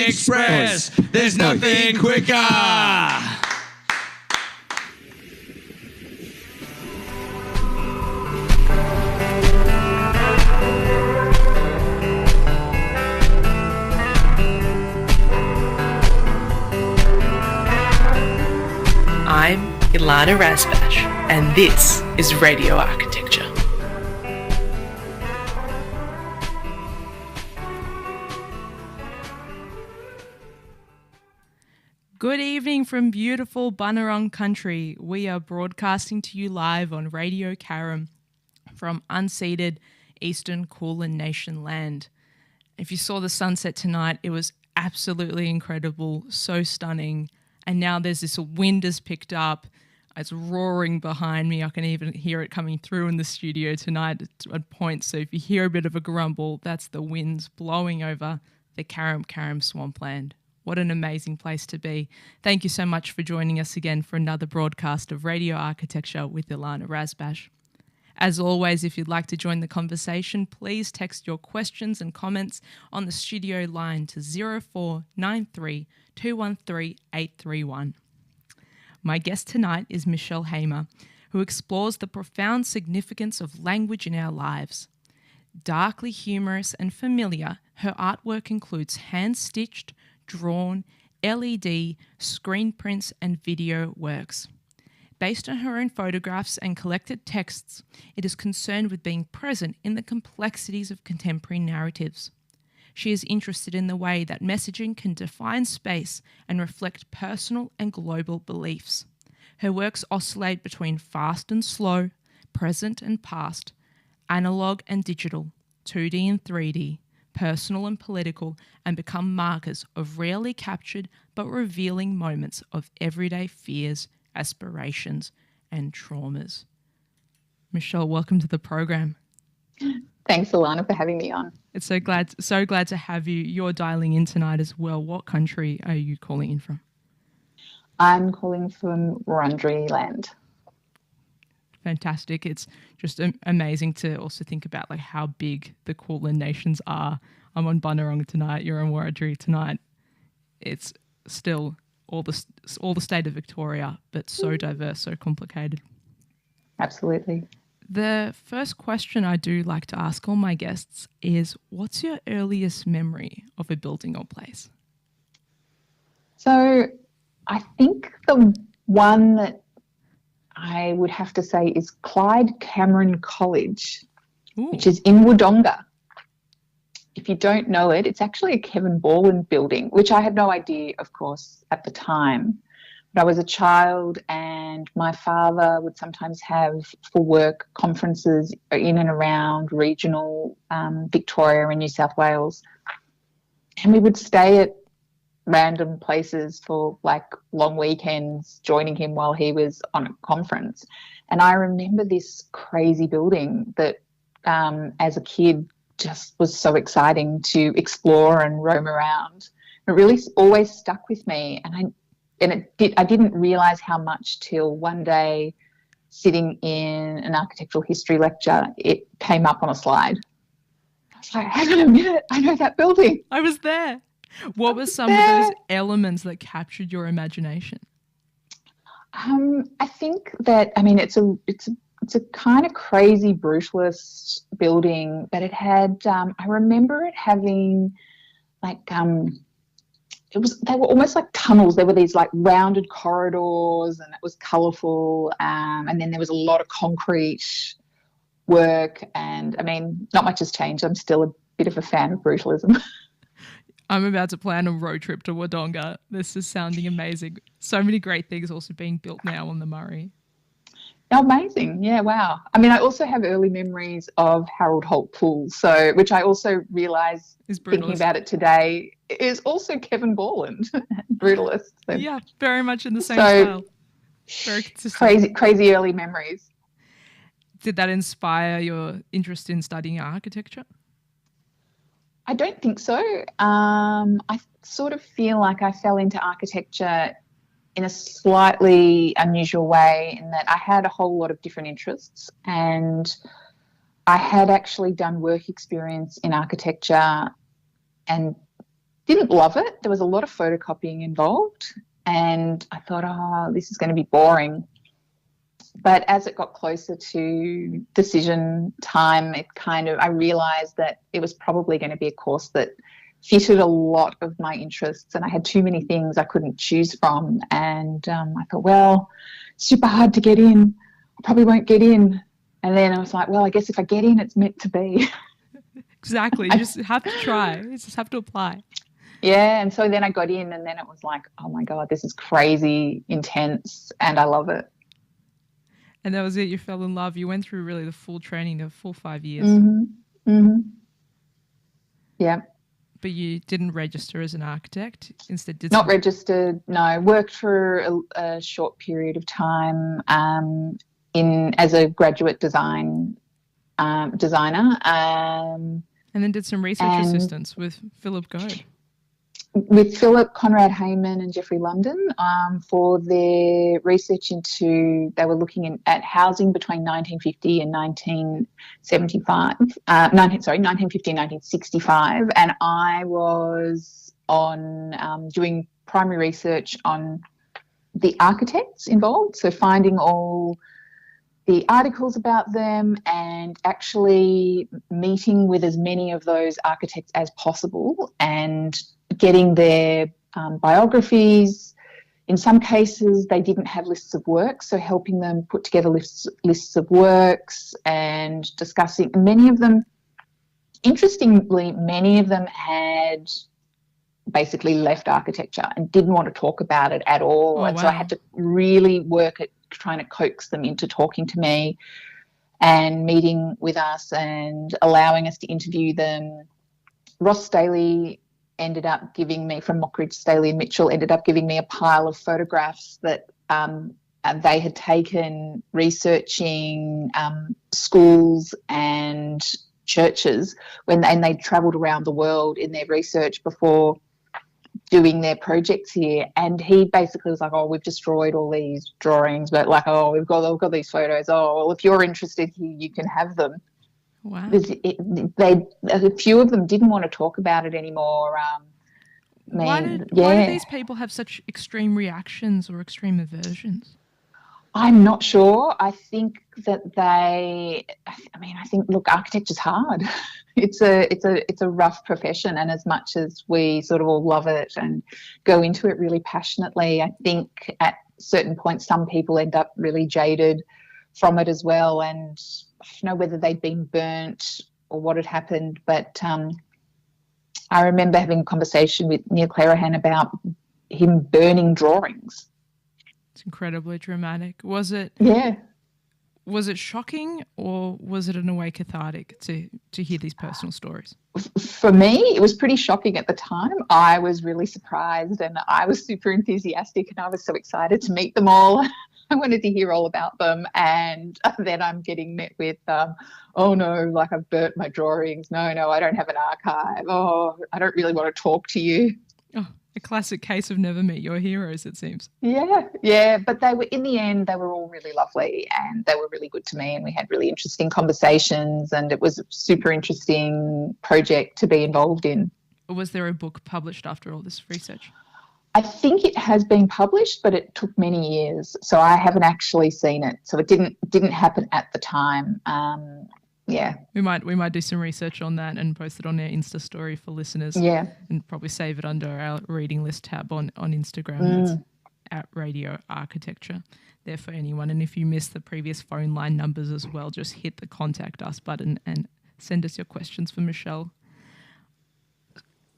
Express. There's nothing quicker. I'm Ilana Razbash, and this is Radio Architecture. Good evening from beautiful Bunurong country. We are broadcasting to you live on Radio Karam from unceded Eastern Kulin Nation land. If you saw the sunset tonight, it was absolutely incredible, so stunning. And now there's this wind has picked up. It's roaring behind me. I can even hear it coming through in the studio tonight at points. So if you hear a bit of a grumble, that's the winds blowing over the Karam swampland. What an amazing place to be. Thank you so much for joining us again for another broadcast of Radio Architecture with Ilana Razbash. As always, if you'd like to join the conversation, please text your questions and comments on the studio line to 0493 213 831. My guest tonight is Michelle Hamer, who explores the profound significance of language in our lives. Darkly humorous and familiar, her artwork includes hand-stitched, drawn, LED, screen prints and video works. Based on her own photographs and collected texts, it is concerned with being present in the complexities of contemporary narratives. She is interested in the way that messaging can define space and reflect personal and global beliefs. Her works oscillate between fast and slow, present and past, analog and digital, 2D and 3D, personal and political, and become markers of rarely captured but revealing moments of everyday fears, aspirations, and traumas. Michelle, welcome to the program. Thanks, Ilana, for having me on. It's so glad to have you. You're dialing in tonight as well. What country are you calling in from? I'm calling from Wurundjeri land. Fantastic. It's just amazing to also think about like how big the Kulin nations are. I'm on Bunurong tonight. You're on Wurundjeri tonight. It's still all the state of Victoria, but so diverse, so complicated. Absolutely. The first question I do like to ask all my guests is, what's your earliest memory of a building or place? So I think the one that I would have to say is Clyde Cameron College, which is in Wodonga. If you don't know it, it's actually a Kevin Borland building, which I had no idea, of course, at the time. But I was a child and my father would sometimes have for work conferences in and around regional Victoria and New South Wales. And we would stay at random places for like long weekends, joining him while he was on a conference. And I remember this crazy building that as a kid just was so exciting to explore and roam around. It really always stuck with me, I didn't realise how much till one day sitting in an architectural history lecture, it came up on a slide. I was like, hang on a minute, I know that building. I was there. What were some of those elements that captured your imagination? I think that, it's a kind of crazy brutalist building, but it had, I remember it having like, they were almost like tunnels. There were these like rounded corridors and it was colourful. And then there was a lot of concrete work and not much has changed. I'm still a bit of a fan of brutalism. I'm about to plan a road trip to Wodonga. This is sounding amazing. So many great things also being built now on the Murray. Amazing. Yeah, wow. I also have early memories of Harold Holt Pool, which I also realise, thinking about it today, is also Kevin Borland, brutalist. So. Yeah, very much in the same style. Very consistent. Crazy early memories. Did that inspire your interest in studying architecture? I don't think so. I sort of feel like I fell into architecture in a slightly unusual way in that I had a whole lot of different interests and I had actually done work experience in architecture and Didn't love it. There was a lot of photocopying involved, and I thought, oh, this is going to be boring. But as it got closer to decision time, I realised that it was probably going to be a course that fitted a lot of my interests, and I had too many things I couldn't choose from. And I thought, well, super hard to get in. I probably won't get in. And then I was like, well, I guess if I get in, it's meant to be. Exactly. You just have to try. You just have to apply. Yeah, and so then I got in, and then it was like, oh my God, this is crazy intense, and I love it. And that was it. You fell in love. You went through really the full training, the full 5 years. Mm-hmm. Mm-hmm. Yeah. But you didn't register as an architect. Instead, did not registered. No, worked for a short period of time as a graduate designer. And then did some research assistance with Philip Goad. With Philip, Conrad Hayman and Geoffrey London for their research into, they were looking at housing between 1950 and 1975, 1950 and 1965, and I was on doing primary research on the architects involved, so finding all the articles about them and actually meeting with as many of those architects as possible and getting their biographies. In some cases, they didn't have lists of works, so helping them put together lists of works and discussing. Many of them, interestingly, had basically left architecture and didn't want to talk about it at all. Oh, and wow. So I had to really work at trying to coax them into talking to me and meeting with us and allowing us to interview them. Ross Staley ended up giving me, from Mockridge, Staley and Mitchell, ended up giving me a pile of photographs that they had taken researching schools and churches and they travelled around the world in their research before doing their projects here. And he basically was like, oh, we've destroyed all these drawings, but like, oh, we've got these photos. Oh, well, if you're interested here, you can have them. Wow. A few of them didn't want to talk about it anymore. Why did these people have such extreme reactions or extreme aversions? I'm not sure. I think that look, architecture's hard. It's a rough profession, and as much as we sort of all love it and go into it really passionately, I think at certain points some people end up really jaded from it as well. And I don't know whether they'd been burnt or what had happened, but I remember having a conversation with Neil Clarahan about him burning drawings. It's incredibly dramatic. Was it? Yeah. Was it shocking, or was it in a way cathartic to hear these personal stories? For me, it was pretty shocking at the time. I was really surprised and I was super enthusiastic and I was so excited to meet them all. I wanted to hear all about them, and then I'm getting met with, oh no, like I've burnt my drawings. No, I don't have an archive. Oh, I don't really want to talk to you. Oh, a classic case of never meet your heroes, it seems. Yeah, but they were, in the end, they were all really lovely and they were really good to me, and we had really interesting conversations, and it was a super interesting project to be involved in. Was there a book published after all this research? I think it has been published, but it took many years, so I haven't actually seen it. So it didn't happen at the time. Yeah, we might do some research on that and post it on our Insta story for listeners. Yeah, and probably save it under our reading list tab on Instagram. That's at Radio Architecture there for anyone. And if you missed the previous phone line numbers as well, just hit the contact us button and send us your questions for Michelle.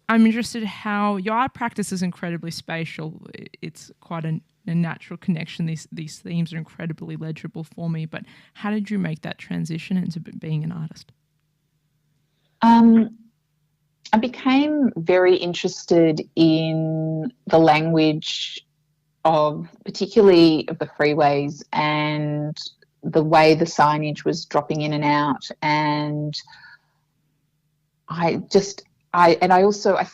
I'm interested how your art practice is incredibly spatial. It's quite a natural connection. These themes are incredibly legible for me, but how did you make that transition into being an artist? I became very interested in the language particularly of the freeways and the way the signage was dropping in and out. And I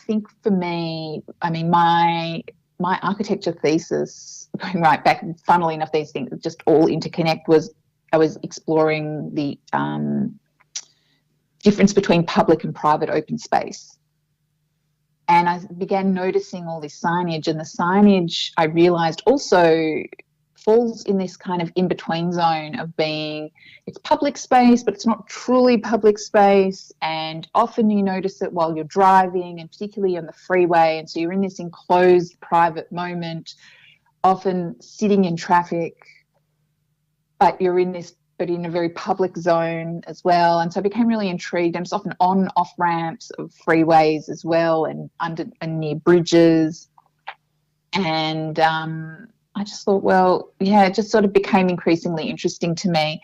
think for me, I mean, my architecture thesis, going right back, funnily enough, these things just all interconnect, I was exploring the difference between public and private open space. And I began noticing all this signage, and the signage I realised also falls in this kind of in-between zone of being, it's public space, but it's not truly public space. And often you notice it while you're driving, and particularly on the freeway. And so you're in this enclosed private moment, often sitting in traffic, but you're in this, but in a very public zone as well. And so I became really intrigued. And it's often on, off ramps of freeways as well, and under and near bridges. And I just thought, well, yeah, it just sort of became increasingly interesting to me.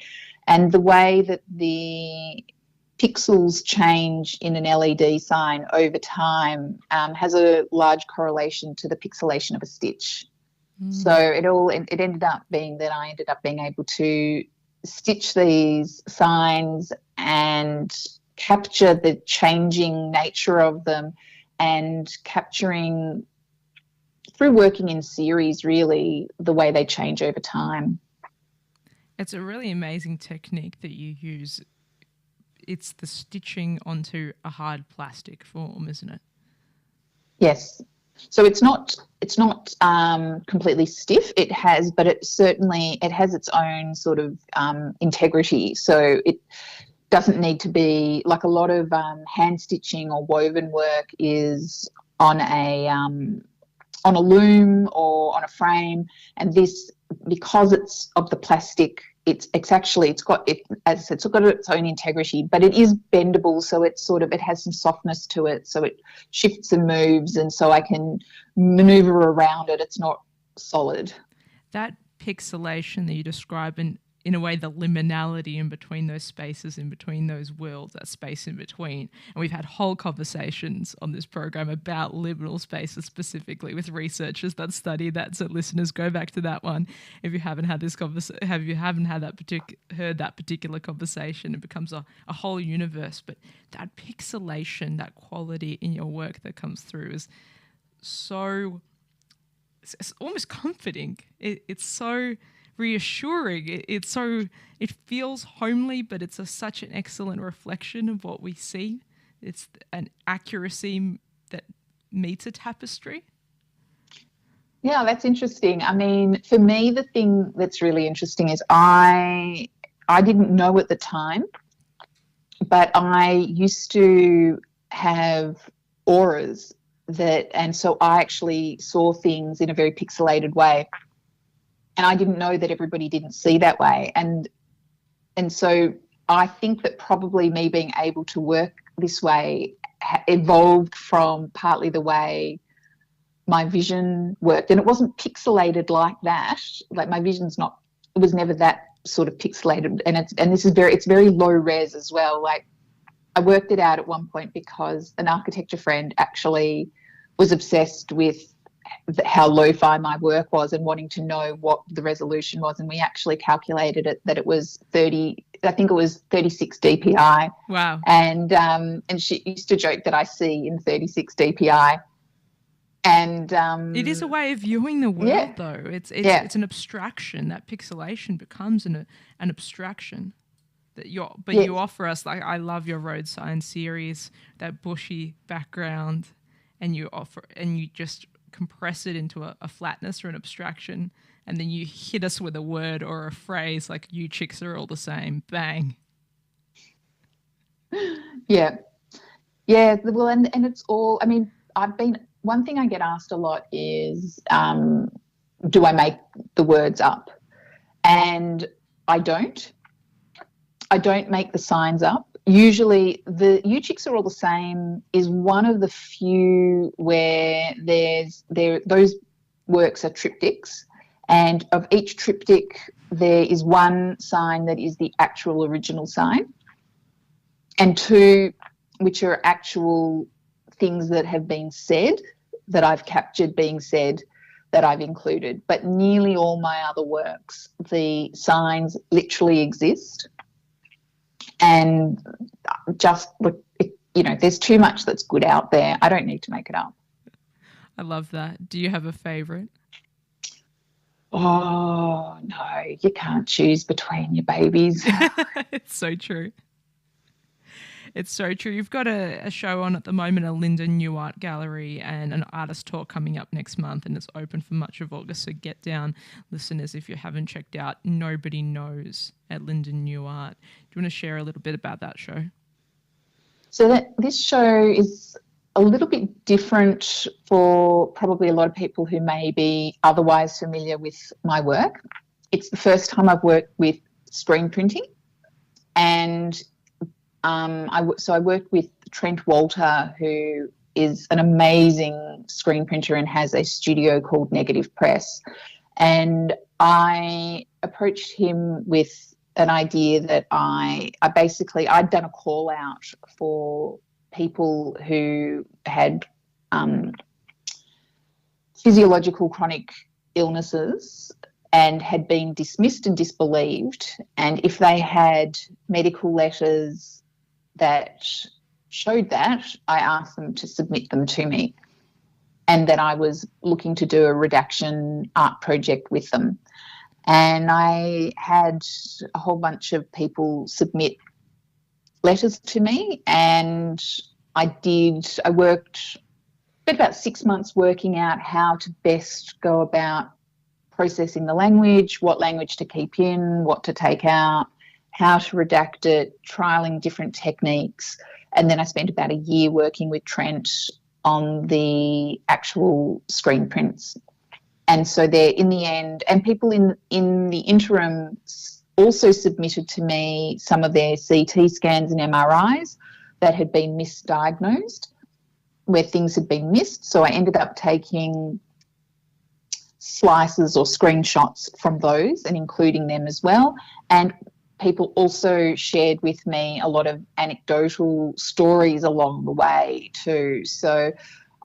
And the way that the pixels change in an LED sign over time has a large correlation to the pixelation of a stitch. So it ended up being that I ended up being able to stitch these signs and capture the changing nature of them, and capturing, through working in series, really, the way they change over time. It's a really amazing technique that you use. It's the stitching onto a hard plastic form, isn't it? Yes. So it's not completely stiff. It has, but it has its own sort of integrity. So it doesn't need to be like a lot of hand stitching or woven work is on a loom or on a frame, and this, because it's of the plastic, it's got its own integrity, but it is bendable, so it has some softness to it, so it shifts and moves, and so I can maneuver around it. It's not solid. That pixelation that you describe, in a way, the liminality in between those spaces, in between those worlds, that space in between. And we've had whole conversations on this program about liminal spaces specifically with researchers that study that. So listeners, go back to that one if you haven't had this heard that particular conversation. It becomes a whole universe. But that pixelation, that quality in your work that comes through is so, it's almost comforting. It's so reassuring. It feels homely, but it's such an excellent reflection of what we see. It's an accuracy that meets a tapestry. Yeah, that's interesting. I mean, for me, the thing that's really interesting is I didn't know at the time, but I used to have auras and so I actually saw things in a very pixelated way. And I didn't know that everybody didn't see that way. And so I think that probably me being able to work this way evolved from partly the way my vision worked. And it wasn't pixelated like that. Like my vision's not, it was never that sort of pixelated. And it's very low res as well. Like I worked it out at one point because an architecture friend actually was obsessed with how lo-fi my work was and wanting to know what the resolution was, and we actually calculated it that it was 36 dpi. Wow. And she used to joke that I see in 36 dpi. And it is a way of viewing the world, yeah. though. It's an abstraction. That pixelation becomes an abstraction that you offer us. Like, I love your road sign series, that bushy background, and you just compress it into a flatness or an abstraction, and then you hit us with a word or a phrase like "you chicks are all the same." Bang. Yeah. Well, and it's all. I mean, one thing I get asked a lot is, do I make the words up? And I don't. I don't make the signs up. Usually the "you chicks are all the same" is one of the few where those works are triptychs, and of each triptych there is one sign that is the actual original sign, and two which are actual things that have been said, that I've captured being said, that I've included. But nearly all my other works, the signs literally exist. And just, there's too much that's good out there. I don't need to make it up. I love that. Do you have a favourite? Oh, no, you can't choose between your babies. It's so true. It's so true. You've got a show on at the moment, a Linda New Art Gallery, and an artist talk coming up next month, and it's open for much of August. So get down, listeners, if you haven't checked out Nobody Knows at Linda New Art. Do you want to share a little bit about that show? So this show is a little bit different for probably a lot of people who may be otherwise familiar with my work. It's the first time I've worked with screen printing, and I worked with Trent Walter, who is an amazing screen printer and has a studio called Negative Press. And I approached him with an idea that I'd done a call out for people who had physiological chronic illnesses and had been dismissed and disbelieved. And if they had medical letters that showed that, I asked them to submit them to me, and that I was looking to do a redaction art project with them. And I had a whole bunch of people submit letters to me, and I spent about 6 months working out how to best go about processing the language, what language to keep in, what to take out, how to redact it, trialing different techniques. And then I spent about a year working with Trent on the actual screen prints. And so there, in the end, and people in the interim also submitted to me some of their CT scans and MRIs that had been misdiagnosed, where things had been missed. So I ended up taking slices or screenshots from those and including them as well. And people also shared with me a lot of anecdotal stories along the way too. So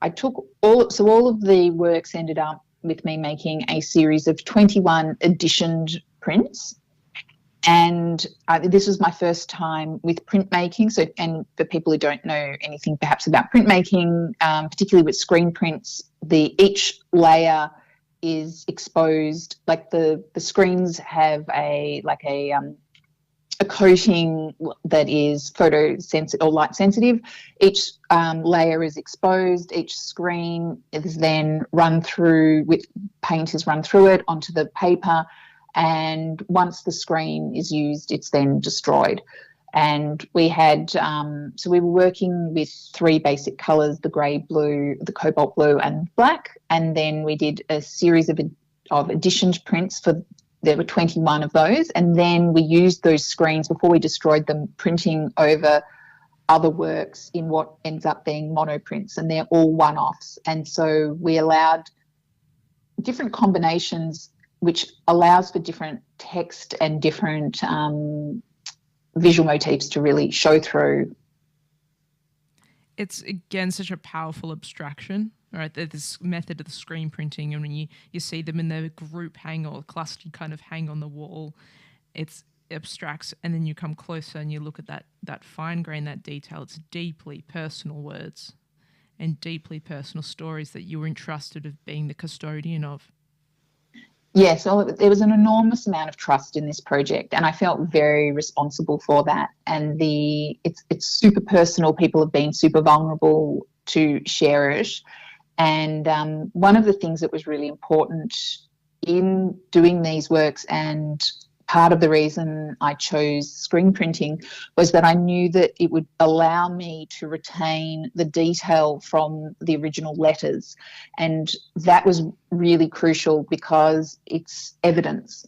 I took all of the works ended up with me making a series of 21 editioned prints. And this was my first time with printmaking. So, and for people who don't know anything perhaps about printmaking, particularly with screen prints, each layer is exposed. Like the screens have a coating that is photosensitive or light sensitive. Each layer is exposed. Each screen is then paint is run through it onto the paper, and once the screen is used, it's then destroyed. And we had we were working with three basic colours: the grey, blue, the cobalt blue, and black. And then we did a series of editioned prints there were 21 of those, and then we used those screens before we destroyed them, printing over other works in what ends up being monoprints, and they're all one-offs. And so we allowed different combinations, which allows for different text and different visual motifs to really show through. It's, again, such a powerful abstraction. Right, this method of the screen printing, and when you see them in their group hang or cluster kind of hang on the wall, it's abstracts, and then you come closer and you look at that fine grain, that detail. It's deeply personal words and deeply personal stories that you were entrusted of being the custodian of. Yes, well, there was an enormous amount of trust in this project, and I felt very responsible for that. And it's super personal. People have been super vulnerable to share it. And one of the things that was really important in doing these works, and part of the reason I chose screen printing, was that I knew that it would allow me to retain the detail from the original letters. And that was really crucial because it's evidence.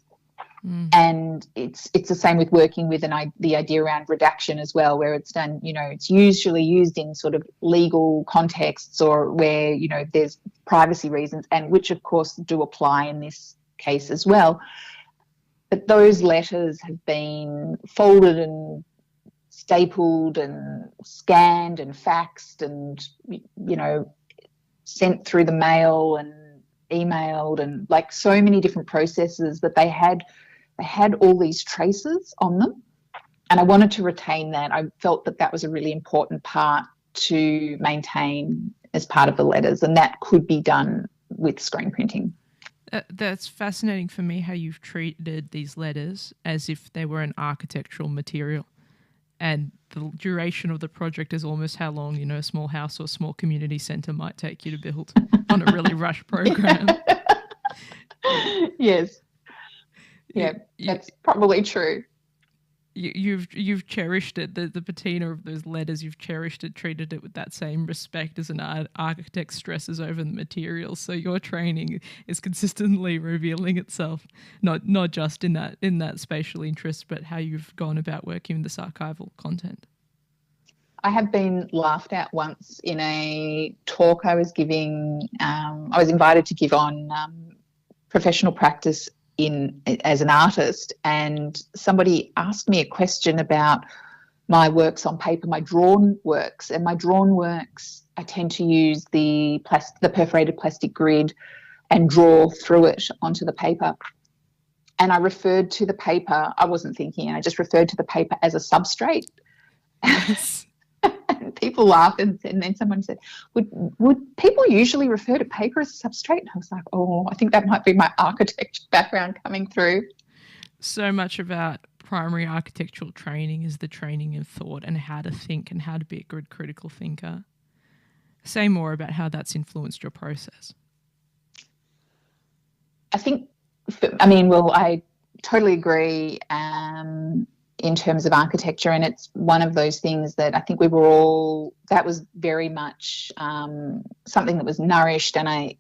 And it's the same with working with the idea around redaction as well, where it's done, it's usually used in sort of legal contexts or where, there's privacy reasons, and which of course do apply in this case as well. But those letters have been folded and stapled and scanned and faxed and, sent through the mail and emailed, and like so many different processes that they had all these traces on them, and I wanted to retain that. I felt that was a really important part to maintain as part of the letters, and that could be done with screen printing. That's fascinating for me how you've treated these letters as if they were an architectural material, and the duration of the project is almost how long, a small house or a small community centre might take you to build on a really rushed program. Yes. Yeah, that's probably true. You've cherished it, the patina of those letters, you've cherished it, treated it with that same respect as an architect stresses over the materials. So your training is consistently revealing itself, not just in that spatial interest, but how you've gone about working with this archival content. I have been laughed at once in a talk I was giving. I was invited to give on professional practice as an artist, and somebody asked me a question about my works on paper, my drawn works. And my drawn works, I tend to use the perforated plastic grid and draw through it onto the paper. And I referred to the paper, I wasn't thinking, I just referred to the paper as a substrate. Yes. People laughed, and then someone said, would people usually refer to paper as a substrate? And I was like, I think that might be my architecture background coming through. So much about primary architectural training is the training in thought and how to think and how to be a good critical thinker. Say more about how that's influenced your process. I totally agree in terms of architecture, and it's one of those things that I think that was very much something that was nourished, and I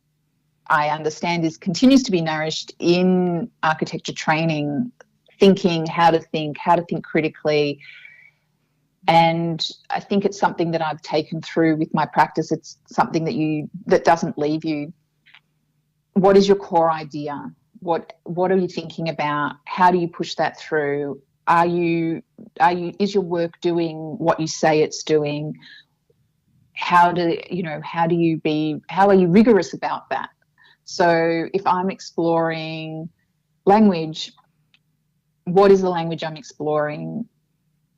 understand continues to be nourished in architecture training, how to think critically. And I think it's something that I've taken through with my practice. It's something that doesn't leave you. What is your core idea? What are you thinking about? How do you push that through? Is your work doing what you say it's doing? How are you rigorous about that? So if I'm exploring language, what is the language I'm exploring?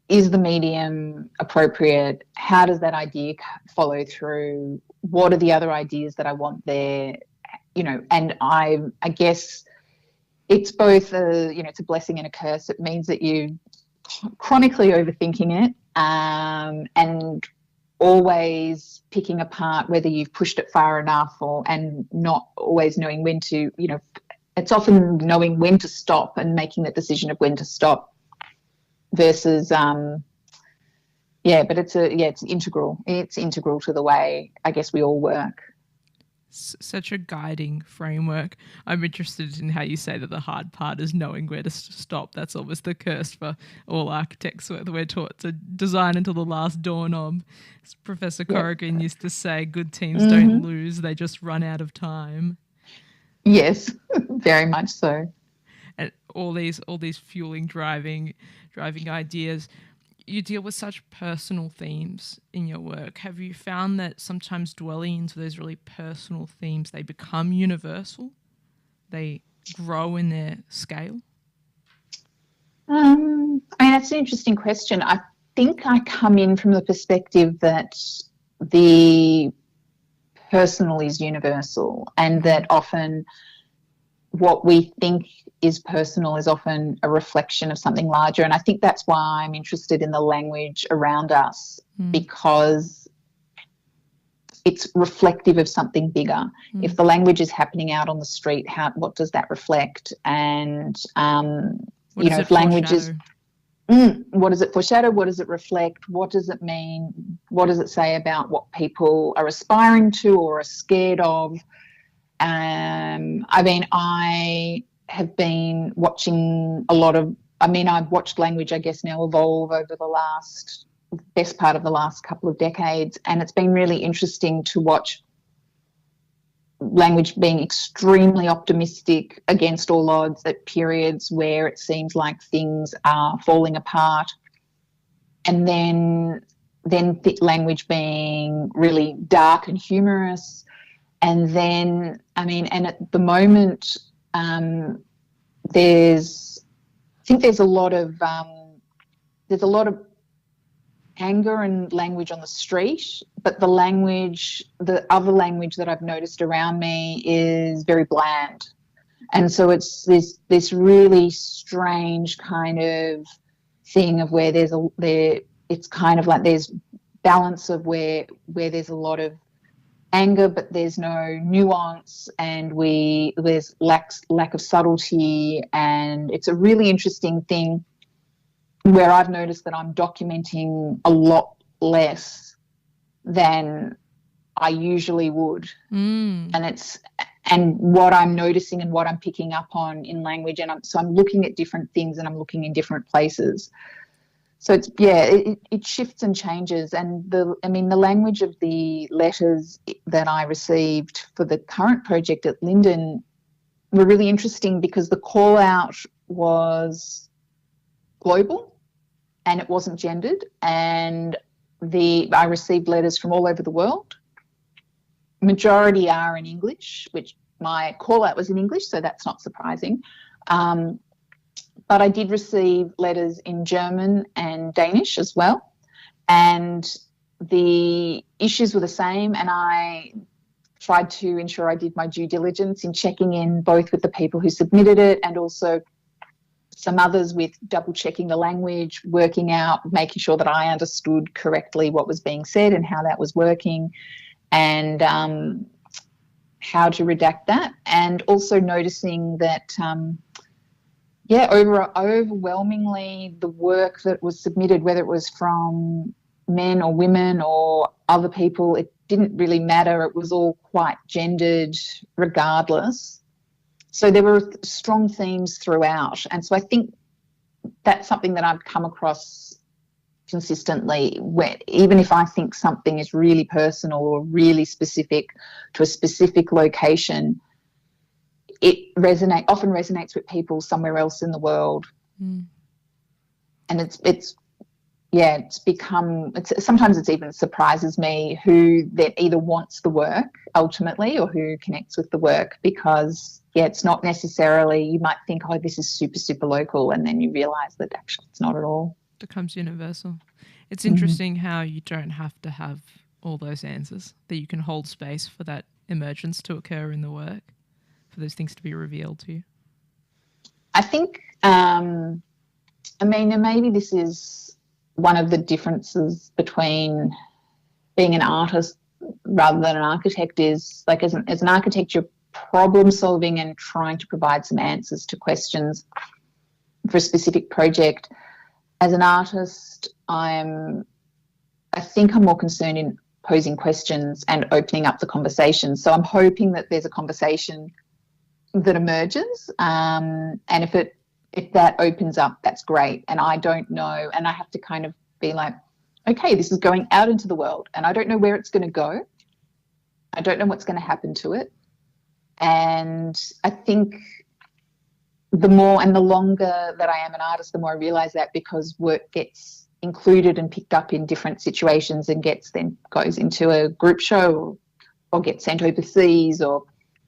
Is the medium appropriate? How does that idea follow through? What are the other ideas that I want there? And I guess it's both it's a blessing and a curse. It means that you chronically overthinking it and always picking apart whether you've pushed it far enough and not always knowing when to, it's often knowing when to stop and making that decision of when to stop versus, but it's integral. It's integral to the way I guess we all work. Such a guiding framework. I'm interested in how you say that the hard part is knowing where to stop. That's almost the curse for all architects. We're taught to design until the last doorknob. As Professor Corrigan used to say, good teams don't lose, they just run out of time. Yes, very much so. And all these fueling, driving ideas. You deal with such personal themes in your work. Have you found that sometimes dwelling into those really personal themes, they become universal? They grow in their scale? That's an interesting question. I think I come in from the perspective that the personal is universal, and that often what we think is personal is often a reflection of something larger. And I think that's why I'm interested in the language around us, because it's reflective of something bigger. If the language is happening out on the street, what does that reflect? And, if language is, what does it foreshadow? What does it reflect? What does it mean? What does it say about what people are aspiring to or are scared of? I have been watching I've watched language, I guess, now evolve over the best part of the last couple of decades. And it's been really interesting to watch language being extremely optimistic against all odds at periods where it seems like things are falling apart. And then language being really dark and humorous. And then, and at the moment, there's a lot of anger and language on the street, but the other language that I've noticed around me is very bland. And so it's this really strange kind of thing of where it's kind of like there's balance of where there's a lot of anger, but there's no nuance, and there's lack of subtlety, and it's a really interesting thing where I've noticed that I'm documenting a lot less than I usually would. And what I'm noticing and what I'm picking up on in language, and I'm looking at different things, and I'm looking in different places. So it shifts and changes. And the language of the letters that I received for the current project at Linden were really interesting because the call out was global and it wasn't gendered. And I received letters from all over the world. Majority are in English, which my call out was in English, so that's not surprising. But I did receive letters in German and Danish as well. And the issues were the same, and I tried to ensure I did my due diligence in checking in both with the people who submitted it and also some others with double checking the language, working out, making sure that I understood correctly what was being said and how that was working, and how to redact that. And also noticing that, overwhelmingly the work that was submitted, whether it was from men or women or other people, it didn't really matter. It was all quite gendered regardless. So there were strong themes throughout. And so I think that's something that I've come across consistently, where even if I think something is really personal or really specific to a specific location, it often resonates with people somewhere else in the world. And sometimes it even surprises me who then either wants the work ultimately or who connects with the work, because it's not necessarily, you might think, oh, this is super, super local, and then you realise that actually it's not at all. It becomes universal. It's interesting how you don't have to have all those answers, that you can hold space for that emergence to occur in the work, for those things to be revealed to you. I think, and maybe this is one of the differences between being an artist rather than an architect, is like as an architect, you're problem solving and trying to provide some answers to questions for a specific project. As an artist, I think I'm more concerned in posing questions and opening up the conversation. So I'm hoping that there's a conversation that emerges, and if that opens up, that's great. And I don't know, and I have to kind of be like, okay, this is going out into the world, and I don't know where it's going to go. I don't know what's going to happen to it. And I think the more and the longer that I am an artist, the more I realise that, because work gets included and picked up in different situations and goes into a group show or gets sent overseas or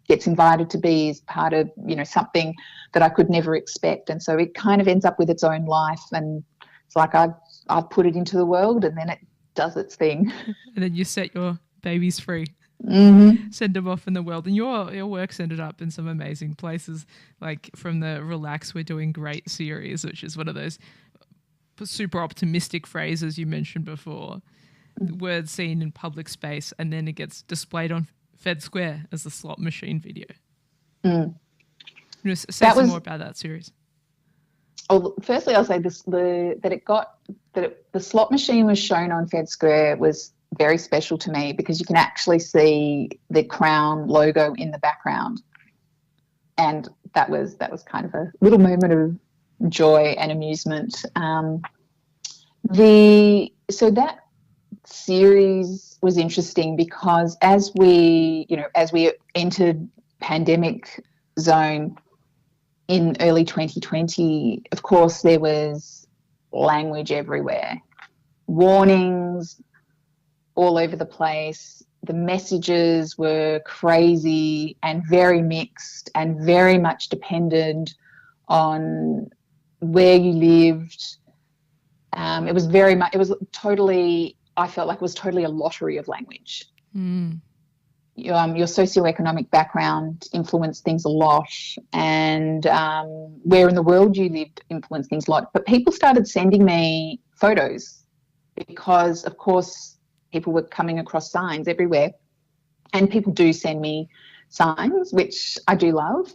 gets invited to be as part of, something that I could never expect. And so it kind of ends up with its own life, and it's like I've put it into the world and then it does its thing. And then you set your babies free. Send them off in the world, and your work's ended up in some amazing places, like from the Relax We're Doing Great series, which is one of those super optimistic phrases you mentioned before, words seen in public space, and then it gets displayed on Fed Square as the slot machine video. Say some more about that series. Oh, firstly, I'll say the slot machine was shown on Fed Square was very special to me, because you can actually see the Crown logo in the background, and that was kind of a little moment of joy and amusement. So that series was interesting because as we entered pandemic zone in early 2020, of course there was language everywhere, warnings all over the place. The messages were crazy and very mixed and very much dependent on where you lived. I felt like it was totally a lottery of language. Your socioeconomic background influenced things a lot, and where in the world you lived influenced things a lot. But people started sending me photos because, of course, people were coming across signs everywhere, and people do send me signs, which I do love.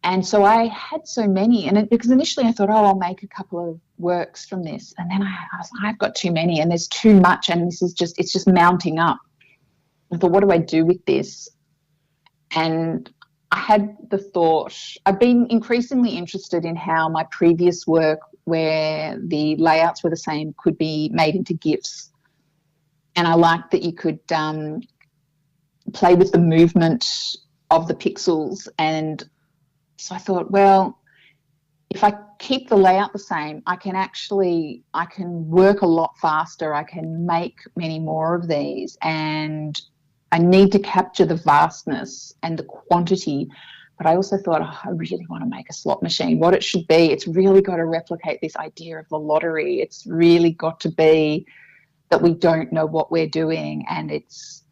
And so I had so many, and because initially I thought, oh, I'll make a couple of works from this, and then I was like, I've got too many, and there's too much, and it's just mounting up. I thought, what do I do with this? And I had the thought, I've been increasingly interested in how my previous work, where the layouts were the same, could be made into GIFs. And I liked that you could play with the movement of the pixels. And so I thought, well, if I keep the layout the same, I can work a lot faster. I can make many more of these, and I need to capture the vastness and the quantity. But I also thought, I really want to make a slot machine. What it should be, it's really got to replicate this idea of the lottery. It's really got to be that we don't know what we're doing, and it's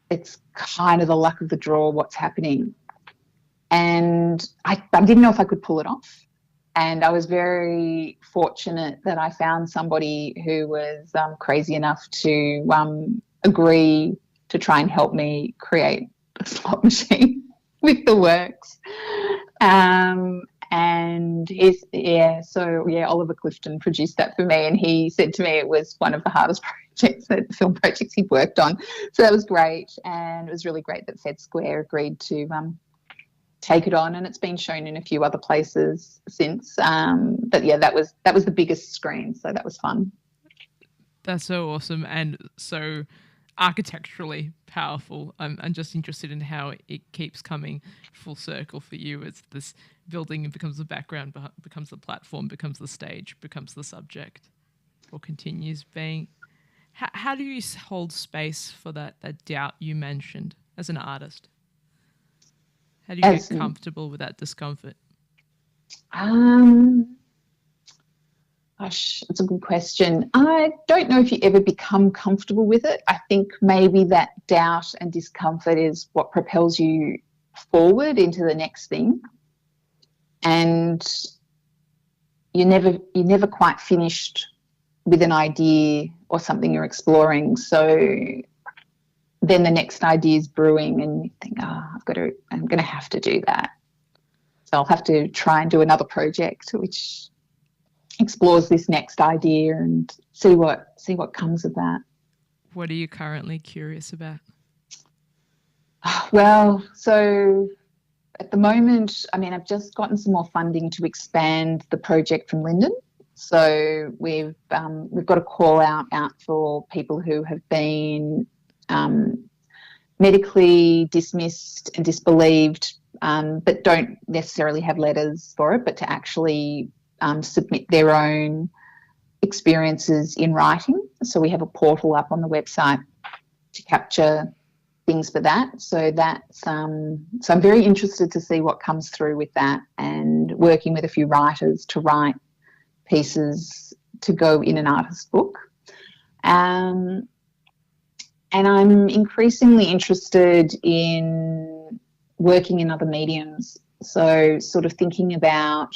kind of the luck of the draw what's happening. And I didn't know if I could pull it off. And I was very fortunate that I found somebody who was crazy enough to agree to try and help me create a slot machine with the works. And Oliver Clifton produced that for me, and he said to me it was one of the hardest film projects he'd worked on. So that was great, and it was really great that Fed Square agreed to take it on, and it's been shown in a few other places since. But yeah, that was the biggest screen, so that was fun. That's so awesome, and so architecturally powerful. I'm just interested in how it keeps coming full circle for you as this building becomes the background, becomes the platform, becomes the stage, becomes the subject, or continues being. How do you hold space for that doubt you mentioned as an artist? How do you get comfortable with that discomfort? Gosh, that's a good question. I don't know if you ever become comfortable with it. I think maybe that doubt and discomfort is what propels you forward into the next thing. And you're never quite finished with an idea or something you're exploring. So then the next idea is brewing, and you think, I'm going to have to do that. So I'll have to try and do another project which explores this next idea and see what comes of that. What are you currently curious about? Well, so at the moment, I've just gotten some more funding to expand the project from Lyndon. So we've got a call out for people who have been medically dismissed and disbelieved, but don't necessarily have letters for it, but to actually submit their own experiences in writing. So we have a portal up on the website to capture things for that. So that's so I'm very interested to see what comes through with that, and working with a few writers to write pieces to go in an artist book. And I'm increasingly interested in working in other mediums. So sort of thinking about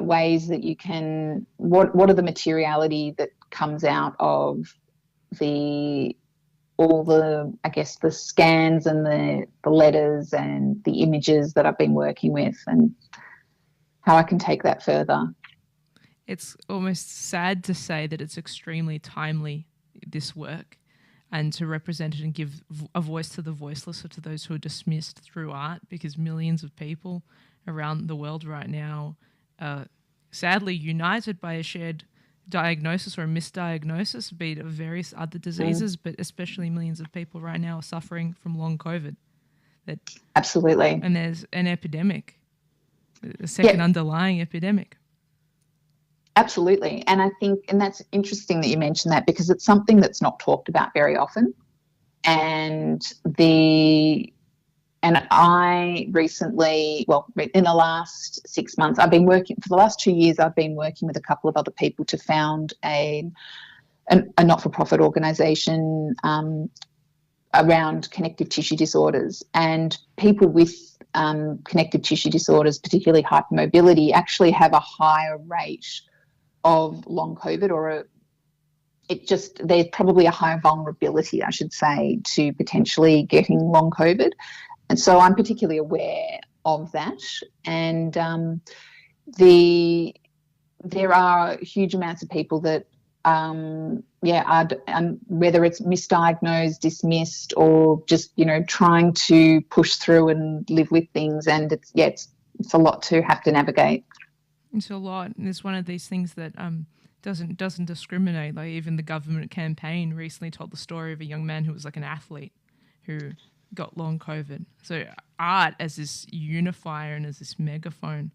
ways that you can, what are the materiality that comes out of all the scans and the letters and the images that I've been working with, and how I can take that further. It's almost sad to say that it's extremely timely, this work, and to represent it and give a voice to the voiceless, or to those who are dismissed through art, because millions of people around the world right now are sadly united by a shared diagnosis or a misdiagnosis, be it of various other diseases, but especially millions of people right now are suffering from long COVID. Absolutely. And there's an epidemic, a second underlying epidemic. Absolutely. And I think, and that's interesting that you mentioned that, because it's something that's not talked about very often. And I recently, in the last 6 months, for the last 2 years, I've been working with a couple of other people to found a not-for-profit organisation around connective tissue disorders. And people with connective tissue disorders, particularly hypermobility, actually have a higher rate of long COVID, there's probably a higher vulnerability, I should say, to potentially getting long COVID. And so I'm particularly aware of that. And there are huge amounts of people that, whether it's misdiagnosed, dismissed, or just, trying to push through and live with things. And it's a lot to have to navigate. It's a lot. And it's one of these things that doesn't discriminate. Like, even the government campaign recently told the story of a young man who was like an athlete who got long COVID. So art as this unifier and as this megaphone.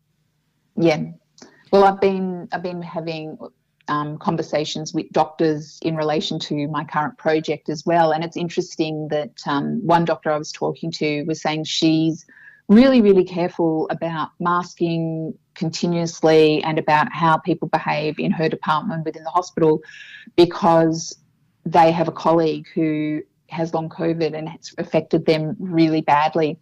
Yeah. Well, I've been having conversations with doctors in relation to my current project as well. And it's interesting that one doctor I was talking to was saying she's really, really careful about masking continuously and about how people behave in her department within the hospital, because they have a colleague who has long COVID and it's affected them really badly,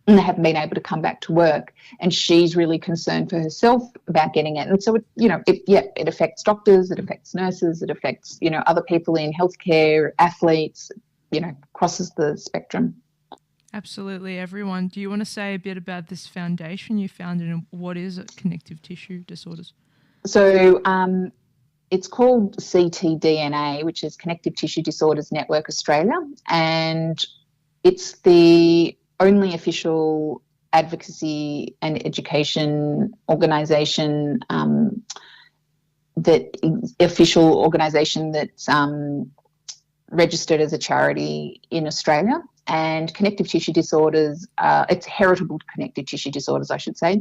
and they haven't been able to come back to work. And she's really concerned for herself about getting it. And so, it affects doctors, it affects nurses, it affects, other people in healthcare, athletes, crosses the spectrum. Absolutely, everyone. Do you want to say a bit about this foundation you founded, and what is it, connective tissue disorders? So it's called CTDNA, which is Connective Tissue Disorders Network Australia, and it's the only official advocacy and education organisation that's registered as a charity in Australia. And connective tissue disorders, it's heritable connective tissue disorders, I should say.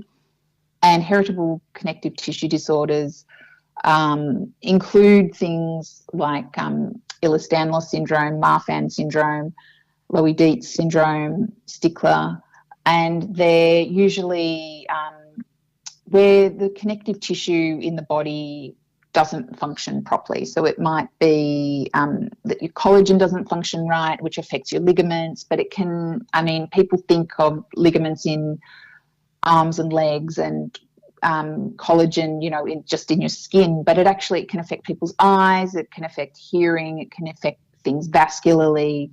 And heritable connective tissue disorders include things like Ehlers-Danlos syndrome, Marfan syndrome, Loewy-Dietz syndrome, Stickler, and they're usually where the connective tissue in the body doesn't function properly. So it might be that your collagen doesn't function right, which affects your ligaments, but it can, people think of ligaments in arms and legs and collagen, in your skin, but it can affect people's eyes, it can affect hearing, it can affect things vascularly.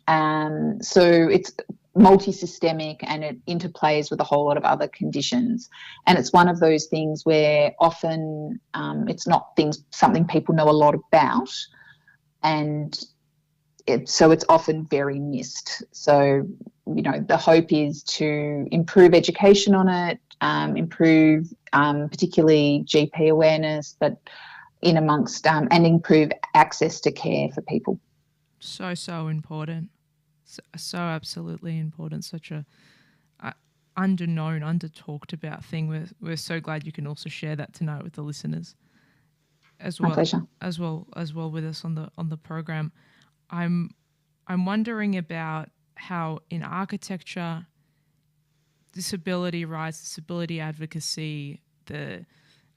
So it's multi-systemic and it interplays with a whole lot of other conditions. And it's one of those things where often it's not something people know a lot about, and so it's often very missed. So, the hope is to improve education on it, improve particularly GP awareness, but in amongst and improve access to care for people. So important. So absolutely important. Such a underknown, under-talked about thing. We're so glad you can also share that tonight with the listeners as well. My pleasure. As well with us on the program. I'm wondering about how in architecture, disability rights, disability advocacy, the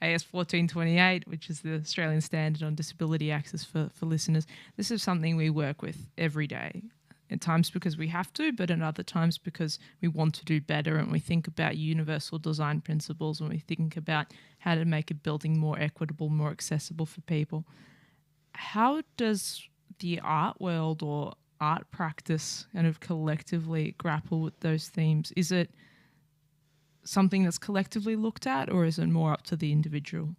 AS 1428, which is the Australian standard on disability access for listeners, this is something we work with every day. At times because we have to, but at other times because we want to do better, and we think about universal design principles, and we think about how to make a building more equitable, more accessible for people. How does the art world or art practice kind of collectively grapple with those themes? Is it something that's collectively looked at, or is it more up to the individual?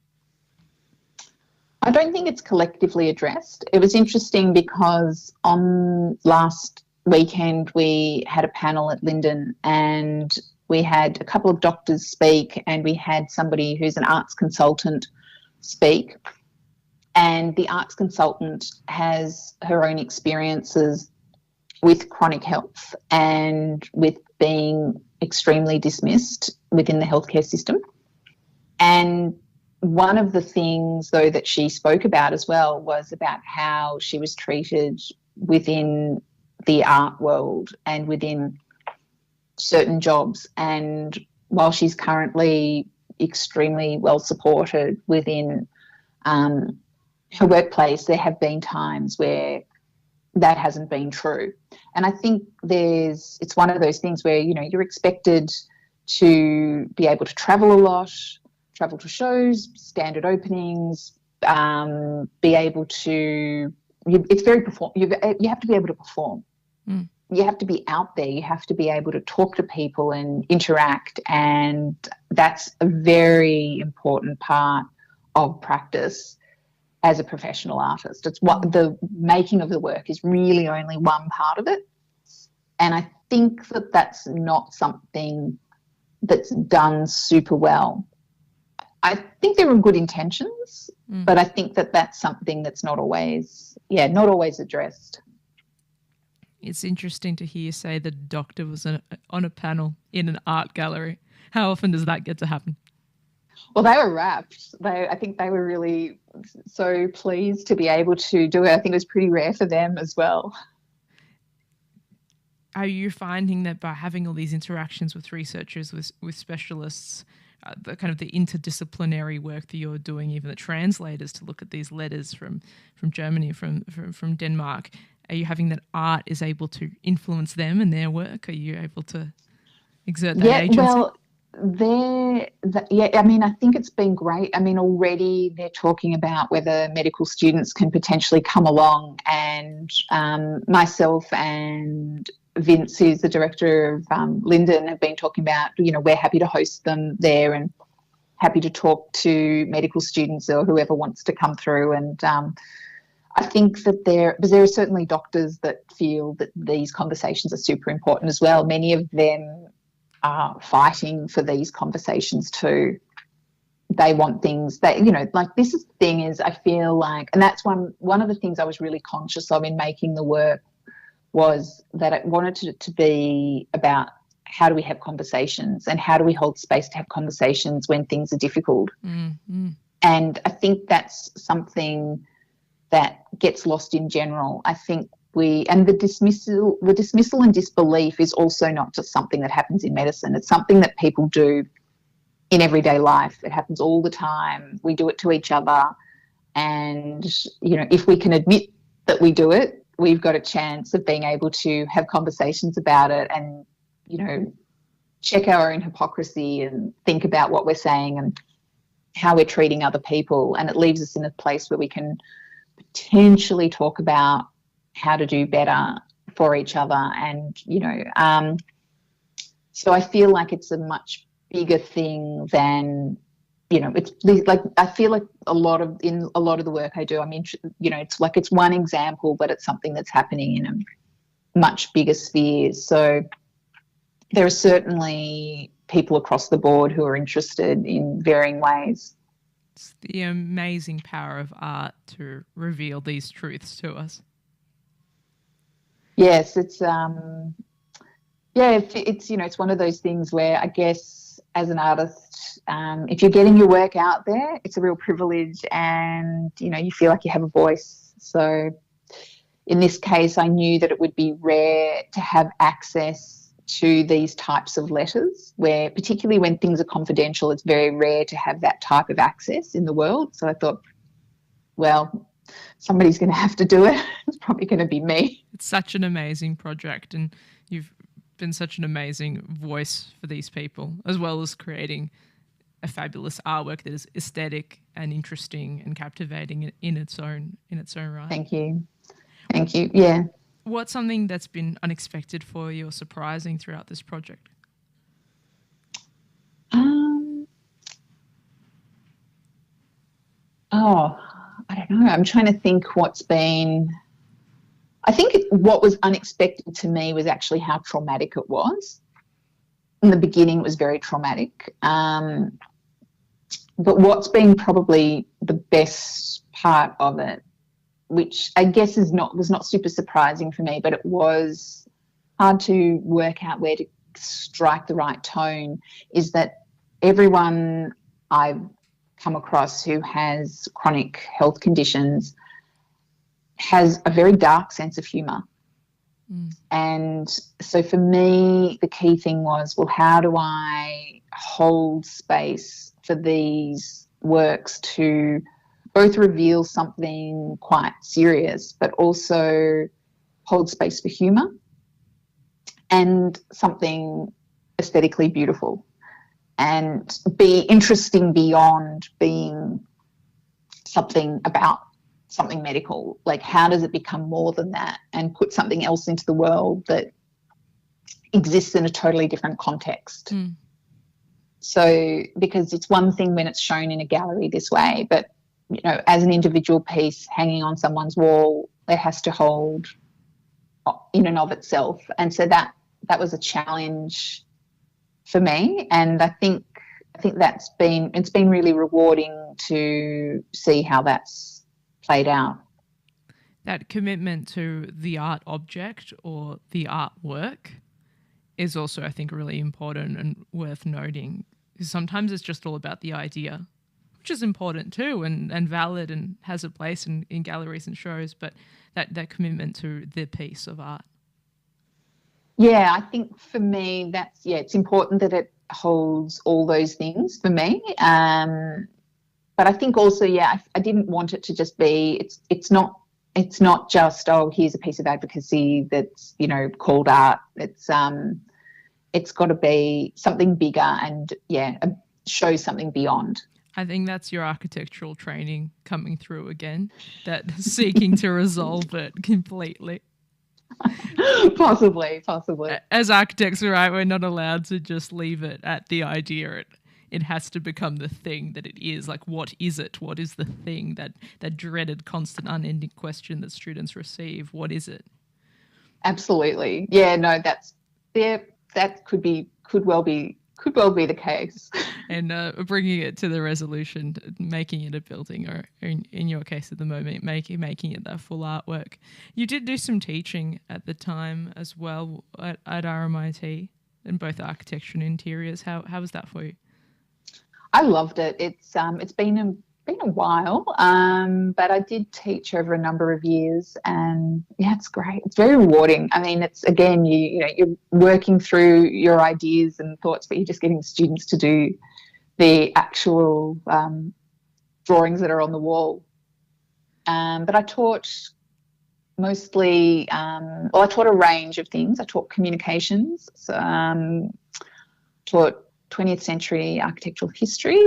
I don't think it's collectively addressed. It was interesting because on last weekend we had a panel at Lyndon, and we had a couple of doctors speak, and we had somebody who's an arts consultant speak. And the arts consultant has her own experiences with chronic health and with being extremely dismissed within the healthcare system. And one of the things, though, that she spoke about as well was about how she was treated within the art world and within certain jobs. And while she's currently extremely well supported within her workplace, there have been times where that hasn't been true. And I think it's one of those things where, you're expected to be able to travel a lot, travel to shows, standard openings, be able to. It's very you have to be able to perform. You have to be out there. You have to be able to talk to people and interact, and that's a very important part of practice as a professional artist. It's what the making of the work is really only one part of it, and I think that that's not something that's done super well. I think there are good intentions, but I think that that's something that's not always addressed. It's interesting to hear you say the doctor was on a panel in an art gallery. How often does that get to happen? Well, they were rapt. I think they were really so pleased to be able to do it. I think it was pretty rare for them as well. Are you finding that by having all these interactions with researchers, with specialists, the kind of the interdisciplinary work that you're doing, even the translators to look at these letters from Germany, from Denmark, are you having that art is able to influence them and their work? Are you able to exert that agency? Well, I mean, I think it's been great. I mean, already they're talking about whether medical students can potentially come along, and myself and Vince, who's the director of Linden, have been talking about, we're happy to host them there and happy to talk to medical students or whoever wants to come through. And I think that there are certainly doctors that feel that these conversations are super important as well. Many of them are fighting for these conversations too. They want things that, like this is the thing is I feel like, and that's one of the things I was really conscious of in making the work, was that I wanted it to be about how do we have conversations and how do we hold space to have conversations when things are difficult. Mm-hmm. And I think that's something that gets lost in general. I think the dismissal and disbelief is also not just something that happens in medicine. It's something that people do in everyday life. It happens all the time. We do it to each other. And, if we can admit that we do it, we've got a chance of being able to have conversations about it and, check our own hypocrisy and think about what we're saying and how we're treating other people. And it leaves us in a place where we can potentially talk about how to do better for each other. And, so I feel like it's a much bigger thing than, it's like, I feel like in a lot of the work I do, I mean, it's like it's one example, but it's something that's happening in a much bigger spheres. So there are certainly people across the board who are interested in varying ways. It's the amazing power of art to reveal these truths to us. Yes, it's it's one of those things where I guess as an artist, if you're getting your work out there, it's a real privilege, and you feel like you have a voice. So in this case, I knew that it would be rare to have access to these types of letters, where particularly when things are confidential, it's very rare to have that type of access in the world. So I thought, well, somebody's going to have to do it. It's probably going to be me. It's such an amazing project, and you've been such an amazing voice for these people, as well as creating a fabulous artwork that is aesthetic and interesting and captivating in its own right. Thank you. Yeah. What's something that's been unexpected for you or surprising throughout this project? I don't know. I'm trying to think what's been. I think what was unexpected to me was actually how traumatic it was. In the beginning, it was very traumatic. But what's been probably the best part of it, which I guess was not super surprising for me, but it was hard to work out where to strike the right tone, is that everyone I've come across who has chronic health conditions has a very dark sense of humour. And so for me, the key thing was, well, how do I hold space for these works to both reveal something quite serious, but also hold space for humour and something aesthetically beautiful. and be interesting beyond being something about something medical. Like, how does it become more than that and put something else into the world that exists in a totally different context? So, because it's one thing when it's shown in a gallery this way, but, you know, as an individual piece hanging on someone's wall, it has to hold in and of itself. And so that was a challenge for me. And I think it's been really rewarding to see how that's played out. That commitment to the art object or the artwork is also, I think, really important and worth noting. Because sometimes it's just all about the idea, which is important too and valid and has a place in galleries and shows, but that commitment to the piece of art. Yeah, I think for me it's important that it holds all those things for me. But I think also, I didn't want it to just be, it's not just, oh, here's a piece of advocacy that's, you know, called art. It's got to be something bigger and, show something beyond. I think that's your architectural training coming through again, that seeking to resolve it completely. Possibly. As architects, right, we're not allowed to just leave it at the idea. It has to become the thing that it is. Like, what is it? What is the thing? That dreaded, constant, unending question that students receive. What is it? Absolutely. Yeah, no, that could well be the case. And bringing it to the resolution, making it a building, or in your case at the moment, making it that full artwork. You did do some teaching at the time as well at RMIT in both architecture and interiors. How was that for you? I loved it. It's been a while, but I did teach over a number of years, and it's great. It's very rewarding. I mean, it's, again, you're working through your ideas and thoughts, but you're just getting students to do the actual drawings that are on the wall. But I taught mostly, I taught a range of things. I taught communications, taught 20th century architectural history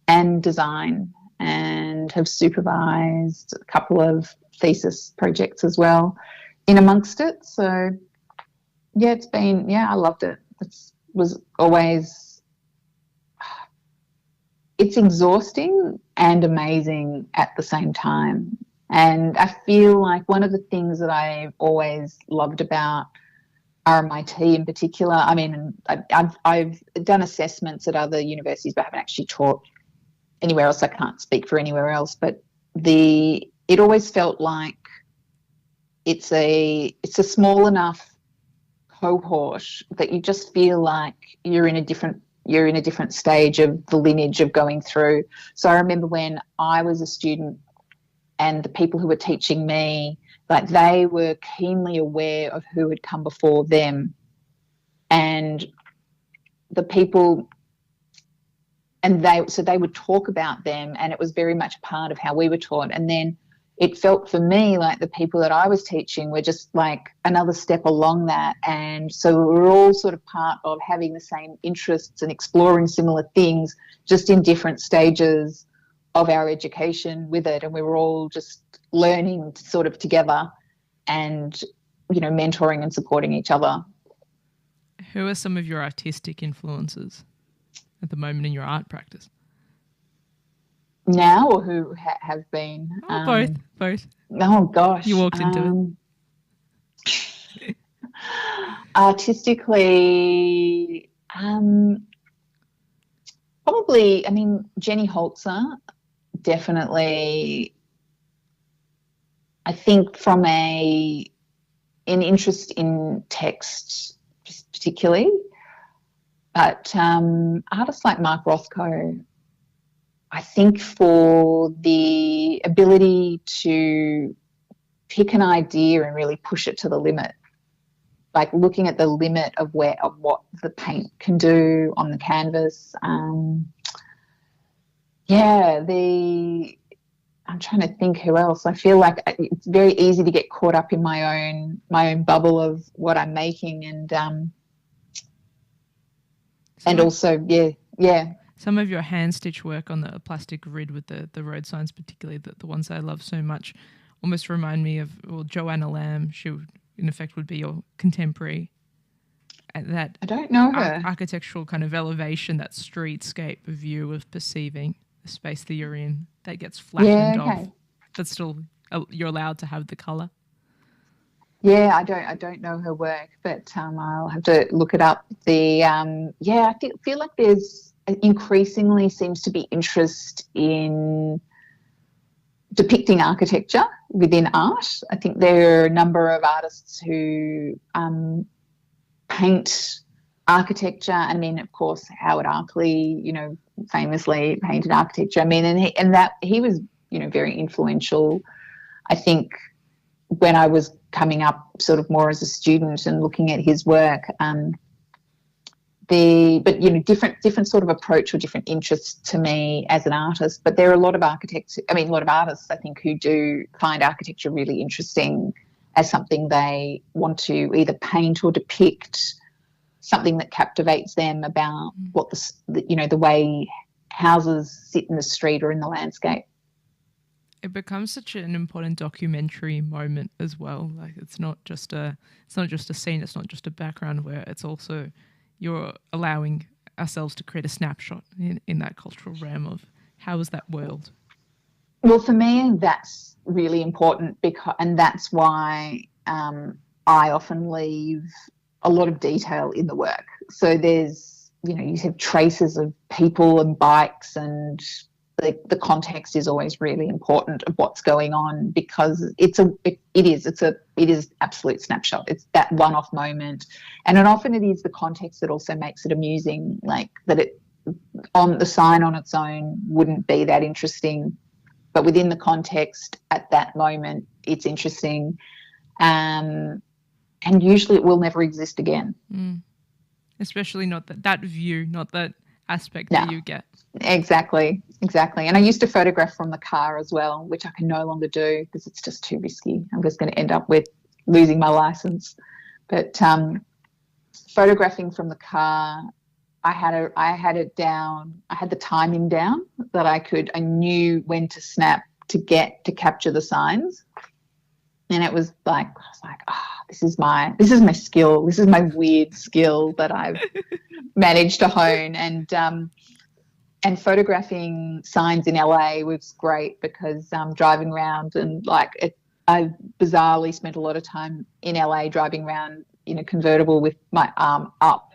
and design, and have supervised a couple of thesis projects as well in amongst it. So, I loved it. It's exhausting and amazing at the same time. And I feel like one of the things that I've always loved about RMIT in particular, I mean, I've done assessments at other universities, but haven't actually taught anywhere else. I can't speak for anywhere else, but it always felt like it's a small enough cohort that you just feel like you're in a different stage of the lineage of going through. So I remember when I was a student and the people who were teaching me, like, they were keenly aware of who had come before them, and the people, and they would talk about them, and it was very much part of how we were taught. And then it felt for me like the people that I was teaching were just like another step along that. And so we were all sort of part of having the same interests and exploring similar things, just in different stages of our education with it. And we were all just learning sort of together and, mentoring and supporting each other. Who are some of your artistic influences at the moment in your art practice? Now, or who have been? Both. Oh gosh, you walked into it. Artistically, probably. I mean, Jenny Holzer, definitely. I think from an interest in text, particularly, but artists like Mark Rothko, I think, for the ability to pick an idea and really push it to the limit, like looking at the limit of what the paint can do on the canvas. I'm trying to think who else. I feel like it's very easy to get caught up in my own bubble of what I'm making, and also Yeah. Some of your hand stitch work on the plastic grid with the road signs, particularly the ones I love so much, almost remind me of Joanna Lamb. She, in effect, would be your contemporary. That I don't know her. Architectural kind of elevation, that streetscape view of perceiving the space that you're in, that gets flattened off, but still you're allowed to have the colour. Yeah, I don't know her work, but I'll have to look it up. I feel like there's increasingly seems to be interest in depicting architecture within art. I think there are a number of artists who paint architecture. I mean, of course, Howard Arkley, famously painted architecture. I mean, and he was, very influential. I think when I was coming up sort of more as a student and looking at his work, different sort of approach or different interests to me as an artist. But there are a lot of artists, I think, who do find architecture really interesting as something they want to either paint or depict, something that captivates them about what the way houses sit in the street or in the landscape. It becomes such an important documentary moment as well. Like it's not just a scene, it's not just a background, where it's also you're allowing ourselves to create a snapshot in that cultural realm of how is that world. Well, for me, that's really important and that's why I often leave a lot of detail in the work. So there's, you have traces of people and bikes, and the context is always really important of what's going on, because it is absolute snapshot. It's that one-off moment, and often it is the context that also makes it amusing. Like that, on the sign on its own wouldn't be that interesting, but within the context at that moment, it's interesting, and usually it will never exist again. Especially not that view, not that aspect that you get. Exactly. And I used to photograph from the car as well, which I can no longer do because it's just too risky. I'm just going to end up with losing my license. But photographing from the car, I had it down. I had the timing down that I knew when to snap to capture the signs. And it was like, this is my skill. This is my weird skill that I've managed to hone. And photographing signs in LA was great because driving around and I bizarrely spent a lot of time in LA driving around in a convertible with my arm up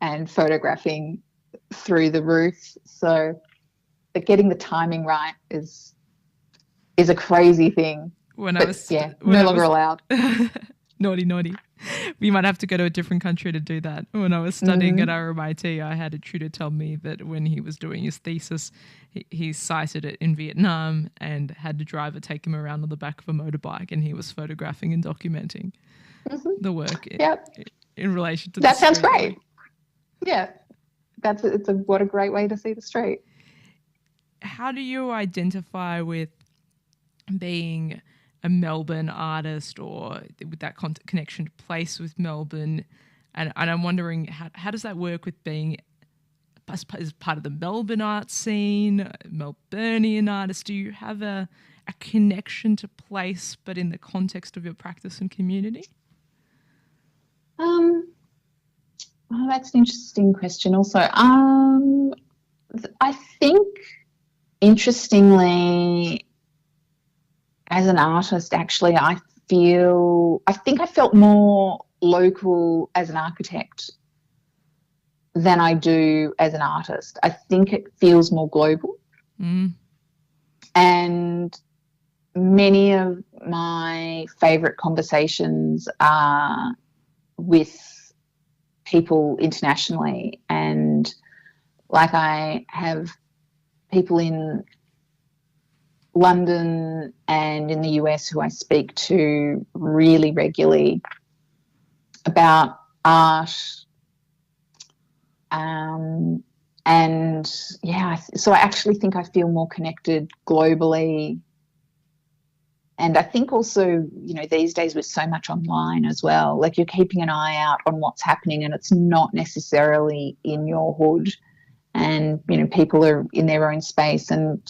and photographing through the roof. So, but getting the timing right is a crazy thing. No longer allowed. Naughty. We might have to go to a different country to do that. When I was studying at RMIT, I had a tutor tell me that when he was doing his thesis, he sighted it in Vietnam and had the driver take him around on the back of a motorbike, and he was photographing and documenting the work in relation to that. Sounds great. Yeah, what a great way to see the street. How do you identify with being a Melbourne artist, or with that connection to place with Melbourne? And I'm wondering, how does that work with being as part of the Melbourne art scene, Melburnian artist? Do you have a connection to place, but in the context of your practice and community? That's an interesting question also. I think, interestingly, as an artist, actually, I think I felt more local as an architect than I do as an artist. I think it feels more global. And many of my favourite conversations are with people internationally, and I have people in London and in the US who I speak to really regularly about art. So I actually think I feel more connected globally. And I think also, these days with so much online as well, you're keeping an eye out on what's happening, and it's not necessarily in your hood. and, you know, people are in their own space and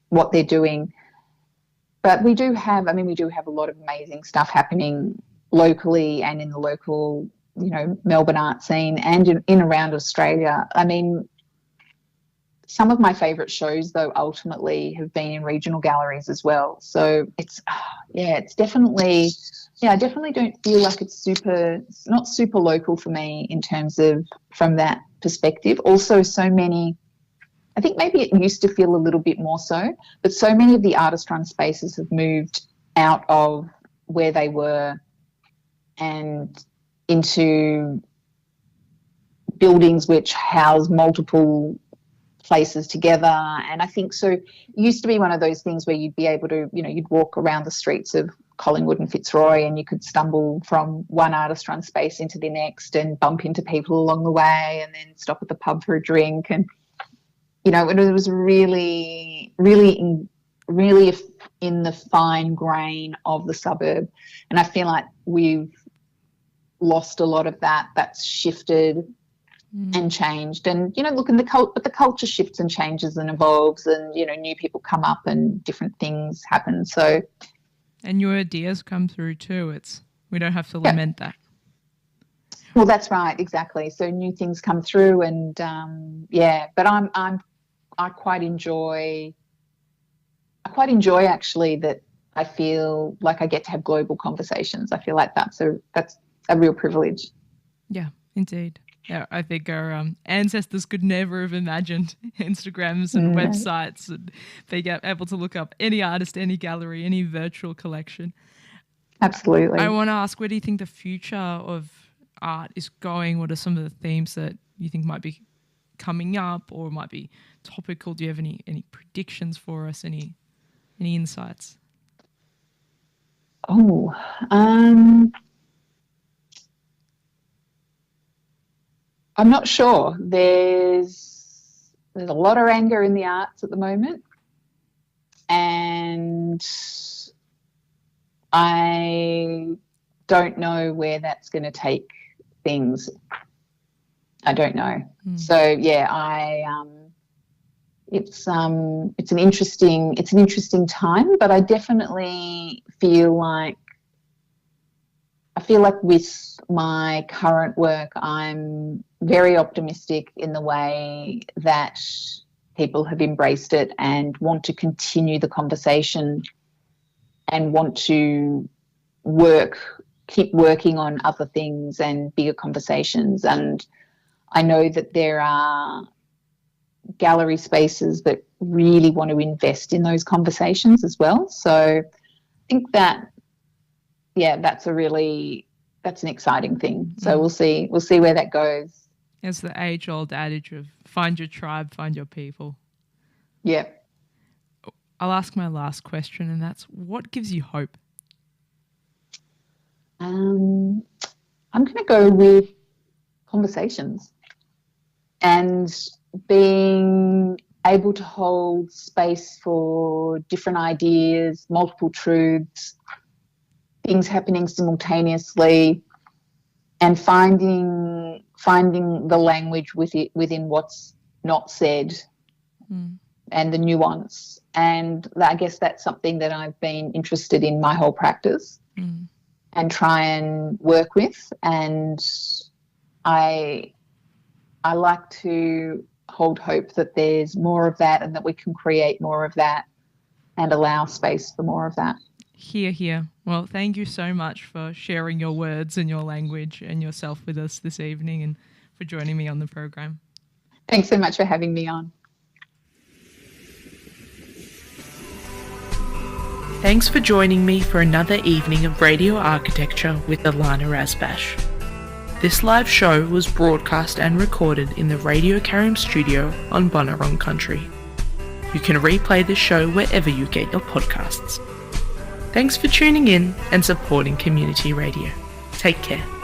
what they're doing. But we do have a lot of amazing stuff happening locally and in the local, you know, Melbourne art scene and in around Australia. I mean, some of my favourite shows, though, ultimately have been in regional galleries as well. So it's definitely, I definitely don't feel like it's not super local for me in terms of from that perspective. Also, so many, I think maybe it used to feel a little bit more so, but so many of the artist-run spaces have moved out of where they were and into buildings which house multiple places together. And I think so it used to be one of those things where you'd be able to, you know, you'd walk around the streets of Collingwood and Fitzroy and you could stumble from one artist-run space into the next and bump into people along the way and then stop at the pub for a drink. And, you know, it was really, really in the fine grain of the suburb. And I feel like we've lost a lot of that. That's shifted and changed. And, you know, look, but the culture shifts and changes and evolves and, you know, new people come up and different things happen. So. And your ideas come through too. We don't have to lament that. Well, that's right. Exactly. So new things come through and, but I quite enjoy actually that I feel like I get to have global conversations. I feel like that's a real privilege. Yeah, indeed. Yeah, I think our ancestors could never have imagined Instagrams and websites and being able to look up any artist, any gallery, any virtual collection. Absolutely. I want to ask, where do you think the future of art is going? What are some of the themes that you think might be coming up or might be topical? Do you have any predictions for us, any insights? I'm not sure. There's a lot of anger in the arts at the moment, and I don't know where that's going to take things. I don't know. So yeah, it's an interesting time, but I definitely feel like with my current work, I'm very optimistic in the way that people have embraced it and want to continue the conversation and want to keep working on other things and bigger conversations. And I know that there are gallery spaces that really want to invest in those conversations as well. So I think that, that's an exciting thing. So we'll see where that goes. It's the age-old adage of find your tribe, find your people. Yeah. I'll ask my last question, and that's, what gives you hope? I'm going to go with conversations and being able to hold space for different ideas, multiple truths, things happening simultaneously, and finding the language within what's not said and the nuance. And I guess that's something that I've been interested in my whole practice and try and work with. And I like to hold hope that there's more of that and that we can create more of that and allow space for more of that. Hear, hear. Well, thank you so much for sharing your words and your language and yourself with us this evening and for joining me on the program. Thanks so much for having me on. Thanks for joining me for another evening of Radio Architecture with Ilana Razbash. This live show was broadcast and recorded in the Radio Karim studio on Bunurong Country. You can replay this show wherever you get your podcasts. Thanks for tuning in and supporting community radio. Take care.